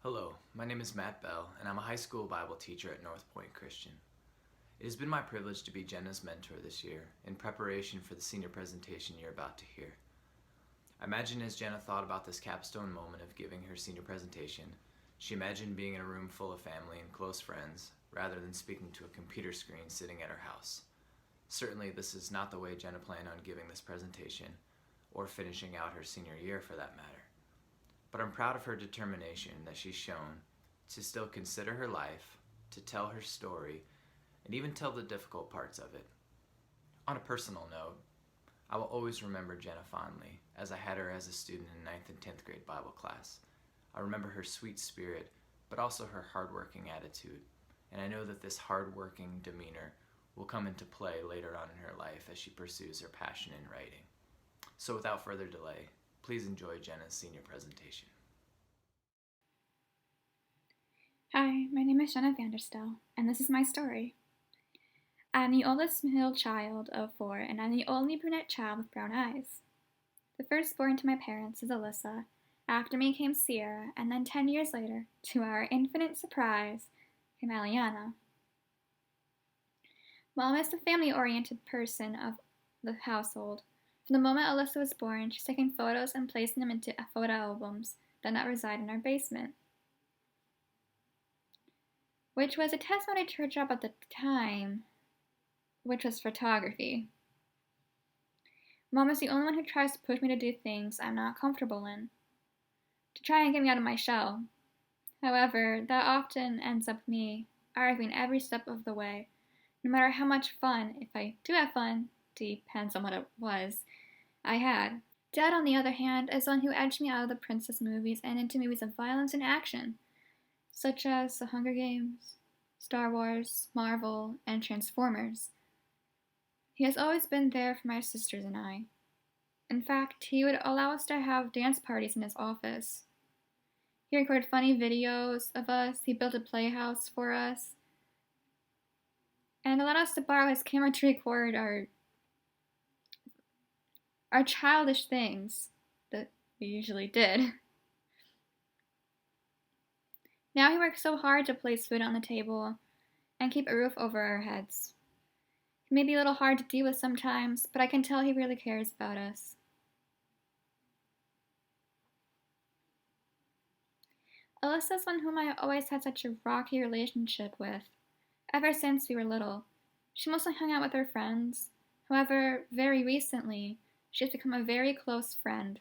Hello, my name is Matt Bell, and I'm a high school Bible teacher at North Point Christian. It has been my privilege to be Jenna's mentor this year in preparation for the senior presentation you're about to hear. I imagine as Jenna thought about this capstone moment of giving her senior presentation, she imagined being in a room full of family and close friends rather than speaking to a computer screen sitting at her house. Certainly, this is not the way Jenna planned on giving this presentation, or finishing out her senior year for that matter. But I'm proud of her determination that she's shown to still consider her life, to tell her story, and even tell the difficult parts of it. On a personal note, I will always remember Jenna fondly, as I had her as a student in 9th and 10th grade Bible class. I remember her sweet spirit, but also her hardworking attitude, and I know that this hardworking demeanor will come into play later on in her life as she pursues her passion in writing. So without further delay, please enjoy Jenna's senior presentation. Hi, my name is Jenna Vanderstel, and this is my story. I'm the oldest male child of 4, and I'm the only brunette child with brown eyes. The firstborn to my parents is Alyssa. After me came Sierra, and then 10 years later, to our infinite surprise, came Aliana. Mom is the family-oriented person of the household. From the moment Alyssa was born, she's taken photos and placing them into photo albums that now reside in our basement, which was a testimony to her job at the time, which was photography. Mom is the only one who tries to push me to do things I'm not comfortable in, to try and get me out of my shell. However, that often ends up me arguing every step of the way, no matter how much fun, if I do have fun, depends on what it was, I had. Dad, on the other hand, is the one who edged me out of the princess movies and into movies of violence and action, such as The Hunger Games, Star Wars, Marvel, and Transformers. He has always been there for my sisters and I. In fact, he would allow us to have dance parties in his office. He recorded funny videos of us, he built a playhouse for us, and allowed us to borrow his camera to record our childish things that we usually did. Now he works so hard to place food on the table and keep a roof over our heads. He may be a little hard to deal with sometimes, but I can tell he really cares about us. Alyssa's one whom I always had such a rocky relationship with, ever since we were little. She mostly hung out with her friends. However, very recently, she has become a very close friend.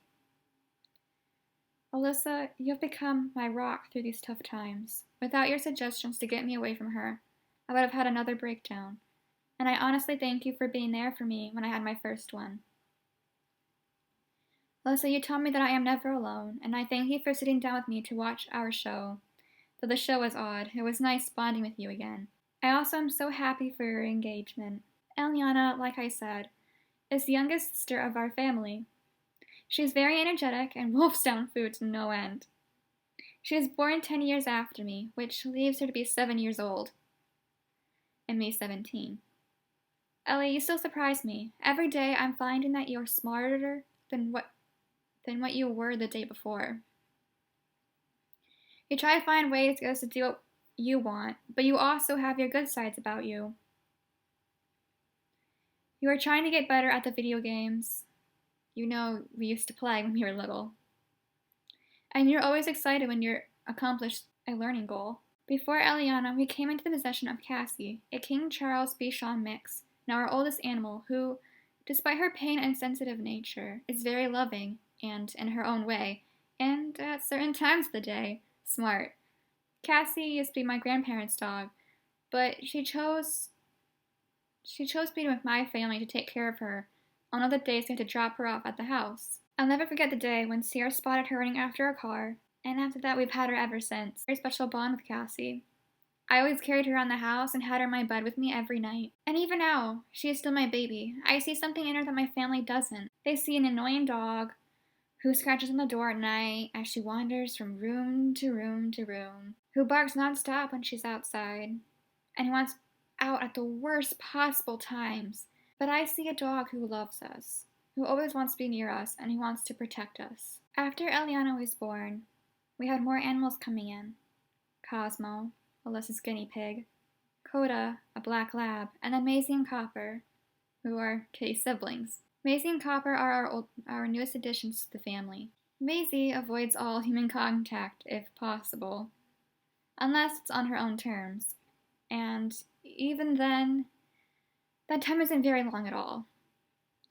Alyssa, you have become my rock through these tough times. Without your suggestions to get me away from her, I would have had another breakdown. And I honestly thank you for being there for me when I had my first one. Alyssa, you taught me that I am never alone, and I thank you for sitting down with me to watch our show. Though the show was odd, it was nice bonding with you again. I also am so happy for your engagement. Aliana, like I said, is the youngest sister of our family. She is very energetic and wolfs down food to no end. She was born 10 years after me, which leaves her to be 7 years old, and me 17. Ellie, you still surprise me. Every day I'm finding that you're smarter than what you were the day before. You try to find ways to get us to do what you want, but you also have your good sides about you. You are trying to get better at the video games we used to play when we were little. And you're always excited when you accomplish a learning goal. Before Eliana, we came into the possession of Cassie, a King Charles Bichon mix, now our oldest animal, who, despite her pain and sensitive nature, is very loving and, in her own way, and at certain times of the day, smart. Cassie used to be my grandparents' dog, but she chose being with my family to take care of her on other days we had to drop her off at the house. I'll never forget the day when Sierra spotted her running after a car, and after that we've had her ever since. Very special bond with Cassie. I always carried her around the house and had her in my bed with me every night. And even now, she is still my baby. I see something in her that my family doesn't. They see an annoying dog who scratches on the door at night as she wanders from room to room to room, who barks nonstop when she's outside, and who wants out at the worst possible times. But I see a dog who loves us, who always wants to be near us, and who wants to protect us. After Eliana was born, We had more animals coming in. Cosmo, Alyssa's guinea pig, Coda, a black lab, and then Maisie and Copper, who are Kitty's siblings. Maisie and Copper are our newest additions to the family. Maisie avoids all human contact if possible, unless it's on her own terms, and even then, that time isn't very long at all.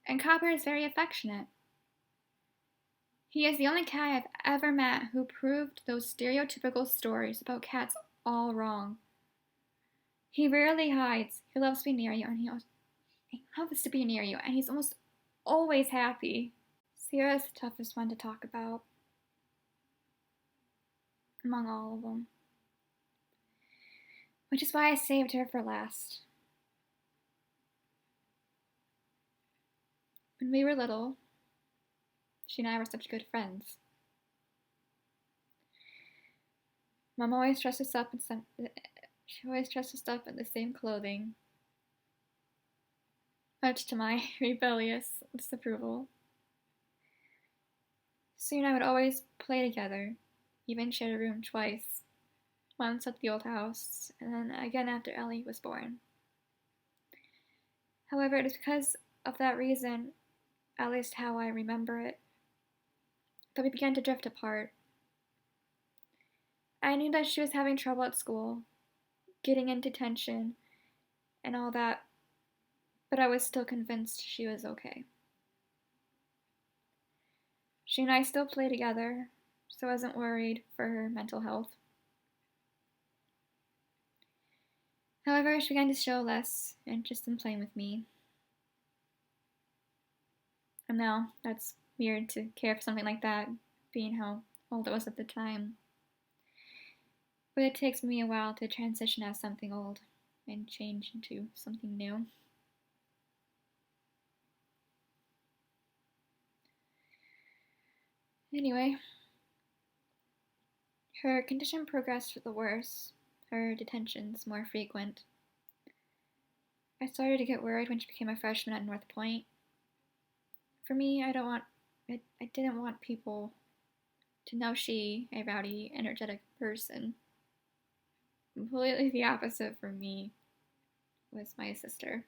And Copper is very affectionate. He is the only cat I've ever met who proved those stereotypical stories about cats all wrong. He rarely hides. He loves to be near you, and he's almost always happy. Sierra is the toughest one to talk about among all of them, which is why I saved her for last. When we were little, she and I were such good friends. Mom always dressed us up in the same clothing, much to my rebellious disapproval. Soon I would always play together, even shared a room twice, once at the old house, and then again after Ellie was born. However, it is because of that reason, at least how I remember it, that we began to drift apart. I knew that she was having trouble at school, getting into detention, and all that, but I was still convinced she was okay. She and I still play together, so I wasn't worried for her mental health. However, she began to show less interest in playing with me. And now, that's weird to care for something like that, being how old I was at the time. But it takes me a while to transition out of something old and change into something new. Anyway, her condition progressed for the worse, her detentions more frequent. I started to get worried when she became a freshman at North Point. For me, I didn't want people to know she, a rowdy, energetic person. Completely the opposite for me was my sister.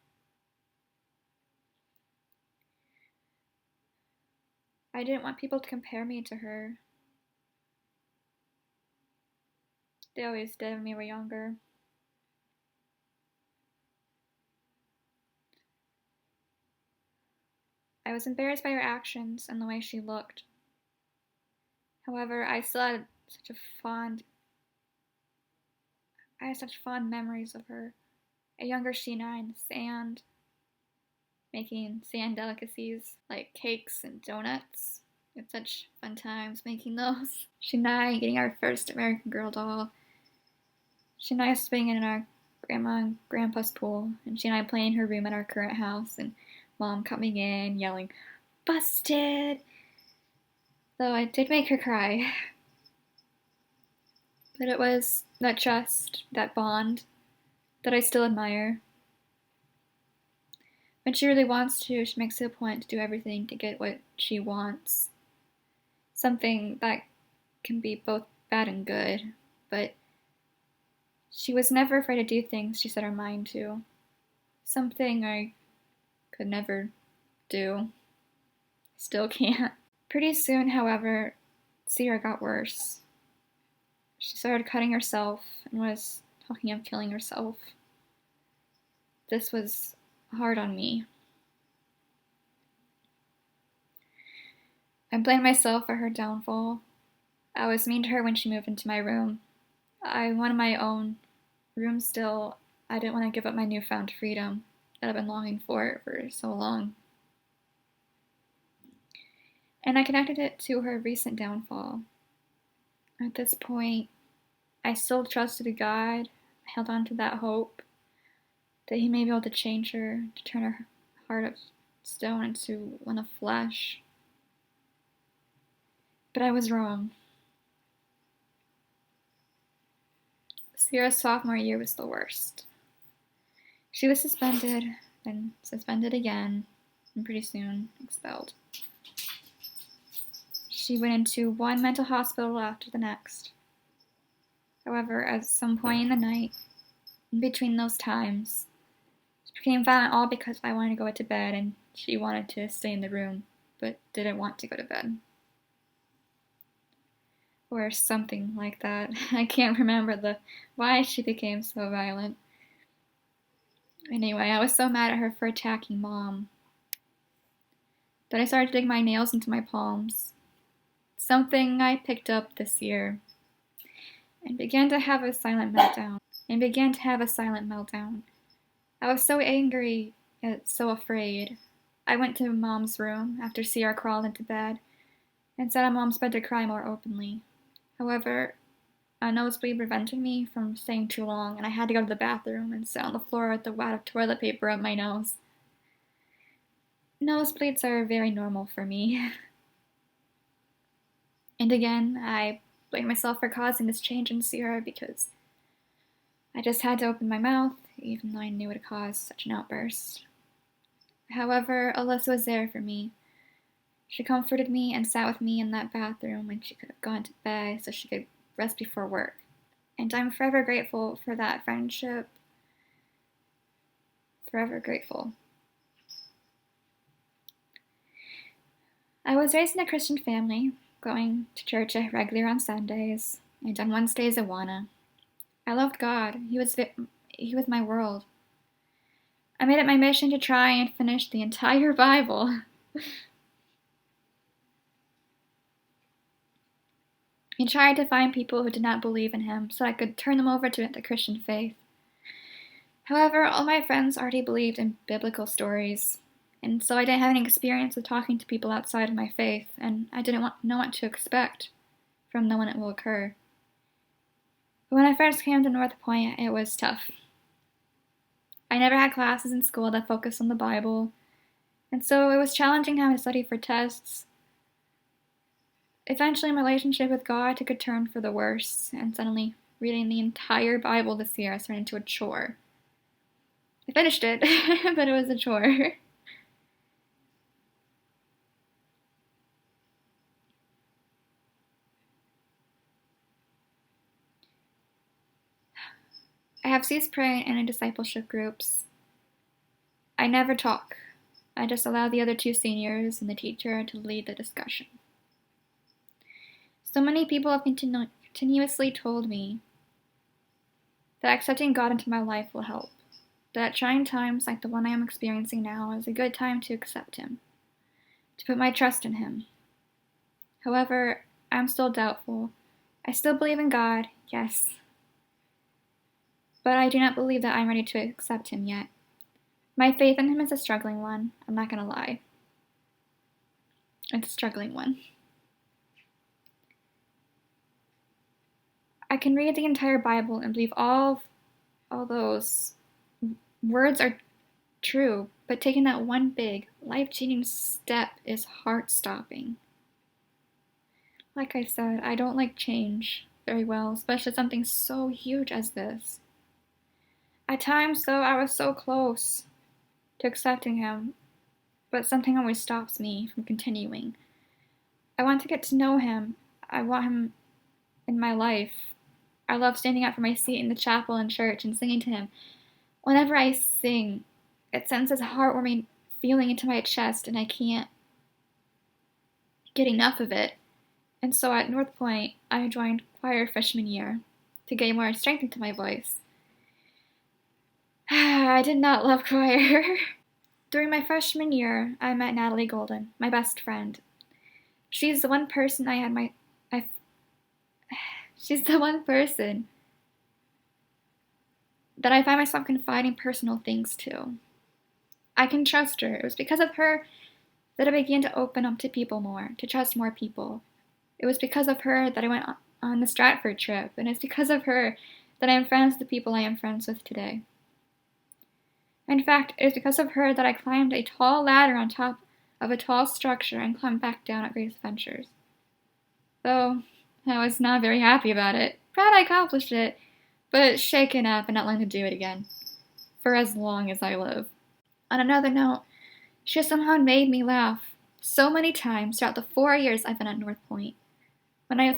I didn't want people to compare me to her. They always did when we were younger. I was embarrassed by her actions and the way she looked. However, I had such fond memories of her. A younger Sheena in the sand, making sand delicacies like cakes and donuts. We had such fun times making those. She and I getting our first American Girl doll. She and I swinging in our grandma and grandpa's pool, and she and I playing in her room at our current house, and Mom coming in yelling, "Busted!" Though I did make her cry. But it was that trust, that bond, that I still admire. When she really wants to, she makes it a point to do everything to get what she wants. Something that can be both bad and good, but she was never afraid to do things she set her mind to. Something I could never do. Still can't. Pretty soon, however, Sierra got worse. She started cutting herself and was talking of killing herself. This was hard on me. I blamed myself for her downfall. I was mean to her when she moved into my room. I wanted my own room still. I didn't want to give up my newfound freedom that I've been longing for so long. And I connected it to her recent downfall. At this point, I still trusted God, held on to that hope that He may be able to change her, to turn her heart of stone into one of flesh. But I was wrong. Sierra's sophomore year was the worst. She was suspended, then suspended again, and pretty soon expelled. she went into one mental hospital after the next. However, at some point in the night, in between those times, she became violent all because I wanted to go to bed and she wanted to stay in the room, but didn't want to go to bed. Or something like that. I can't remember why she became so violent. Anyway, I was so mad at her for attacking Mom that I started to dig my nails into my palms. Something I picked up this year. And began to have a silent meltdown. I was so angry yet so afraid. I went to Mom's room after Sierra crawled into bed and sat on Mom's bed to cry more openly. However, a nosebleed prevented me from staying too long, and I had to go to the bathroom and sit on the floor with the wad of toilet paper up my nose. Nosebleeds are very normal for me. And again, I blame myself for causing this change in Sierra because I just had to open my mouth, even though I knew it would cause such an outburst. However, Alyssa was there for me. She comforted me and sat with me in that bathroom when she could have gone to bed so she could rest before work. And I'm forever grateful for that friendship. Forever grateful. I was raised in a Christian family, going to church regularly on Sundays, and on Wednesdays Awana. I loved God. He was my world. I made it my mission to try and finish the entire Bible. I tried to find people who did not believe in him so I could turn them over to the Christian faith. However, all my friends already believed in biblical stories, and so I didn't have any experience with talking to people outside of my faith, and I didn't know what to expect from when it will occur. But when I first came to North Point, it was tough. I never had classes in school that focused on the Bible, and so it was challenging having to study for tests. Eventually, my relationship with God took a turn for the worse, and suddenly, reading the entire Bible this year turned into a chore. I finished it, but it was a chore. I have ceased praying in discipleship groups. I never talk. I just allow the other two seniors and the teacher to lead the discussion. So many people have continuously told me that accepting God into my life will help. That trying times like the one I am experiencing now is a good time to accept Him, to put my trust in Him. However, I'm still doubtful. I still believe in God, yes. But I do not believe that I'm ready to accept Him yet. My faith in Him is a struggling one, I'm not going to lie. It's a struggling one. I can read the entire Bible and believe all those words are true, but taking that one big, life-changing step is heart-stopping. Like I said, I don't like change very well, especially something so huge as this. At times, though, I was so close to accepting Him, but something always stops me from continuing. I want to get to know Him. I want Him in my life. I love standing up from my seat in the chapel in church and singing to Him. Whenever I sing, it sends this heartwarming feeling into my chest, and I can't get enough of it. And so at North Point, I joined choir freshman year to gain more strength into my voice. I did not love choir. During my freshman year, I met Natalie Golden, my best friend. She's the one person She's the one person that I find myself confiding personal things to. I can trust her. It was because of her that I began to open up to people more, to trust more people. It was because of her that I went on the Stratford trip, and it's because of her that I am friends with the people I am friends with today. In fact, it is because of her that I climbed a tall ladder on top of a tall structure and climbed back down at Grace Ventures. Though I was not very happy about it. Proud I accomplished it, but shaken up and not willing to do it again, for as long as I live. On another note, she somehow made me laugh. so many times throughout the 4 years I've been at North Point, when I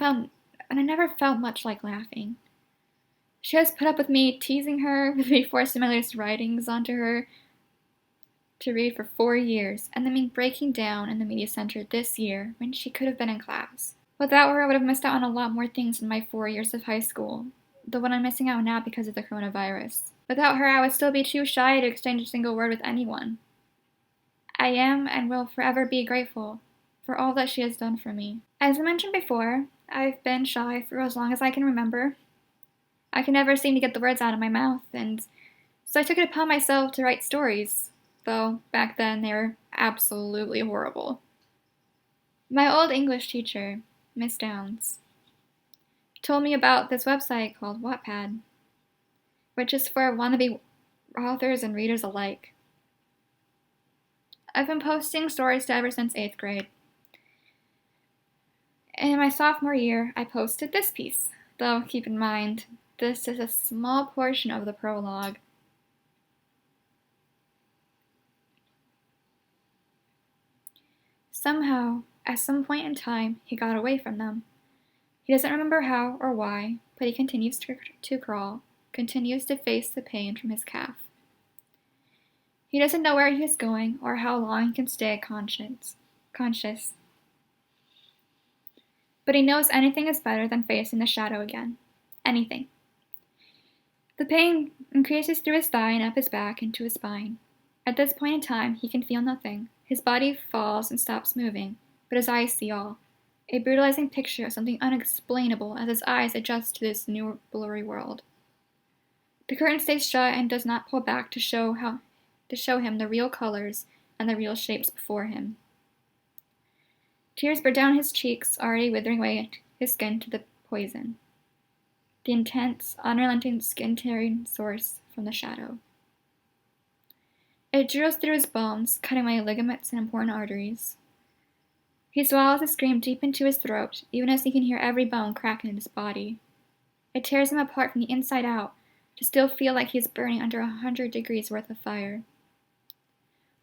never felt much like laughing. She has put up with me teasing her, with me forcing my latest writings onto her to read for 4 years, and then me breaking down in the media center this year when she could have been in class. Without her, I would have missed out on a lot more things in my 4 years of high school, the one I'm missing out now because of the coronavirus. Without her, I would still be too shy to exchange a single word with anyone. I am and will forever be grateful for all that she has done for me. As I mentioned before, I've been shy for as long as I can remember. I can never seem to get the words out of my mouth, and so I took it upon myself to write stories, though back then they were absolutely horrible. My old English teacher, Miss Downs, told me about this website called Wattpad, which is for wannabe authors and readers alike. I've been posting stories ever since 8th grade. In my sophomore year, I posted this piece, though keep in mind, this is a small portion of the prologue. Somehow, at some point in time, he got away from them. He doesn't remember how or why, but he continues to crawl, continues to face the pain from his calf. He doesn't know where he is going or how long he can stay conscious. But he knows anything is better than facing the shadow again. Anything. The pain increases through his thigh and up his back into his spine. At this point in time, he can feel nothing. His body falls and stops moving, but his eyes see all. A brutalizing picture of something unexplainable as his eyes adjust to this new blurry world. The curtain stays shut and does not pull back to show him the real colors and the real shapes before him. Tears burn down his cheeks, already withering away his skin to the poison. The intense, unrelenting skin-tearing source from the shadow. It drills through his bones, cutting away ligaments and important arteries. He swallows a scream deep into his throat, even as he can hear every bone cracking in his body. It tears him apart from the inside out, to still feel like he is burning under 100 degrees worth of fire.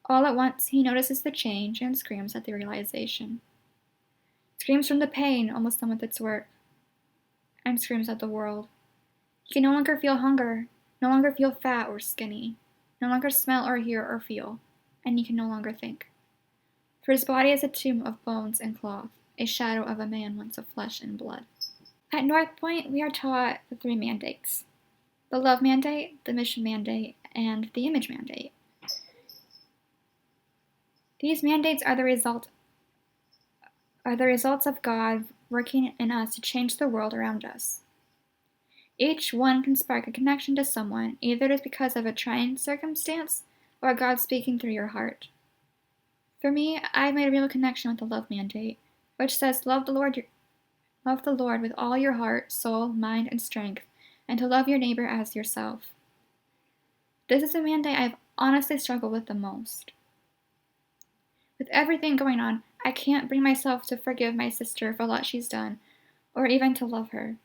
All at once, he notices the change and screams at the realization. Screams from the pain, almost done with its work, and screams at the world. He can no longer feel hunger, no longer feel fat or skinny, no longer smell or hear or feel, and he can no longer think. For his body is a tomb of bones and cloth, a shadow of a man once of flesh and blood. At North Point, we are taught the 3 mandates: the love mandate, the mission mandate, and the image mandate. These mandates are the results of God working in us to change the world around us. Each one can spark a connection to someone, either it is because of a trying circumstance or God speaking through your heart. For me, I've made a real connection with the love mandate, which says love the Lord with all your heart, soul, mind, and strength, and to love your neighbor as yourself. This is a mandate I've honestly struggled with the most. With everything going on, I can't bring myself to forgive my sister for what she's done, or even to love her.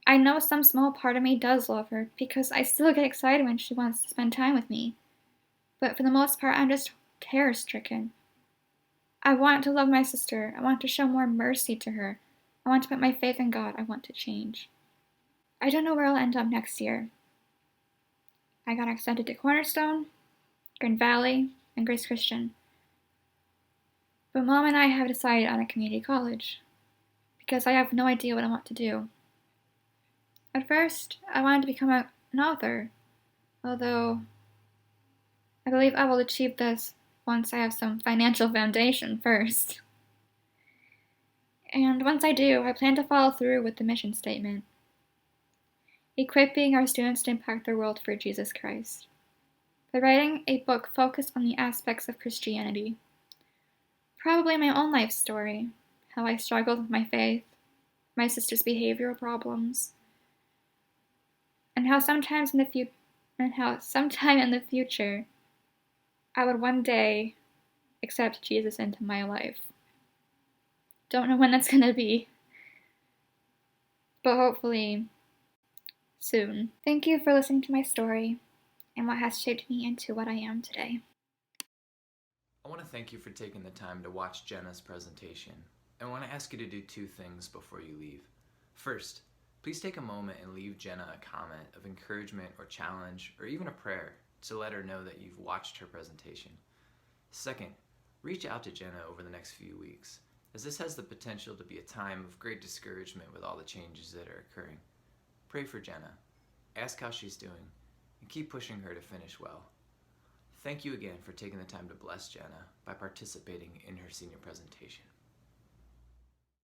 I know some small part of me does love her, because I still get excited when she wants to spend time with me. But for the most part, I'm just terror-stricken. I want to love my sister. I want to show more mercy to her. I want to put my faith in God. I want to change. I don't know where I'll end up next year. I got accepted to Cornerstone, Grand Valley, and Grace Christian. But Mom and I have decided on a community college, because I have no idea what I want to do. At first, I wanted to become an author, although I believe I will achieve this once I have some financial foundation first. And once I do, I plan to follow through with the mission statement, equipping our students to impact the world for Jesus Christ, by writing a book focused on the aspects of Christianity. Probably my own life story, how I struggled with my faith, my sister's behavioral problems, and how sometime in the future, I would one day accept Jesus into my life. Don't know when that's gonna be, but hopefully soon. Thank you for listening to my story and what has shaped me into what I am today. I want to thank you for taking the time to watch Jenna's presentation. I want to ask you to do two things before you leave. First, please take a moment and leave Jenna a comment of encouragement or challenge or even a prayer to let her know that you've watched her presentation. Second, reach out to Jenna over the next few weeks, as this has the potential to be a time of great discouragement with all the changes that are occurring. Pray for Jenna, ask how she's doing, and keep pushing her to finish well. Thank you again for taking the time to bless Jenna by participating in her senior presentation.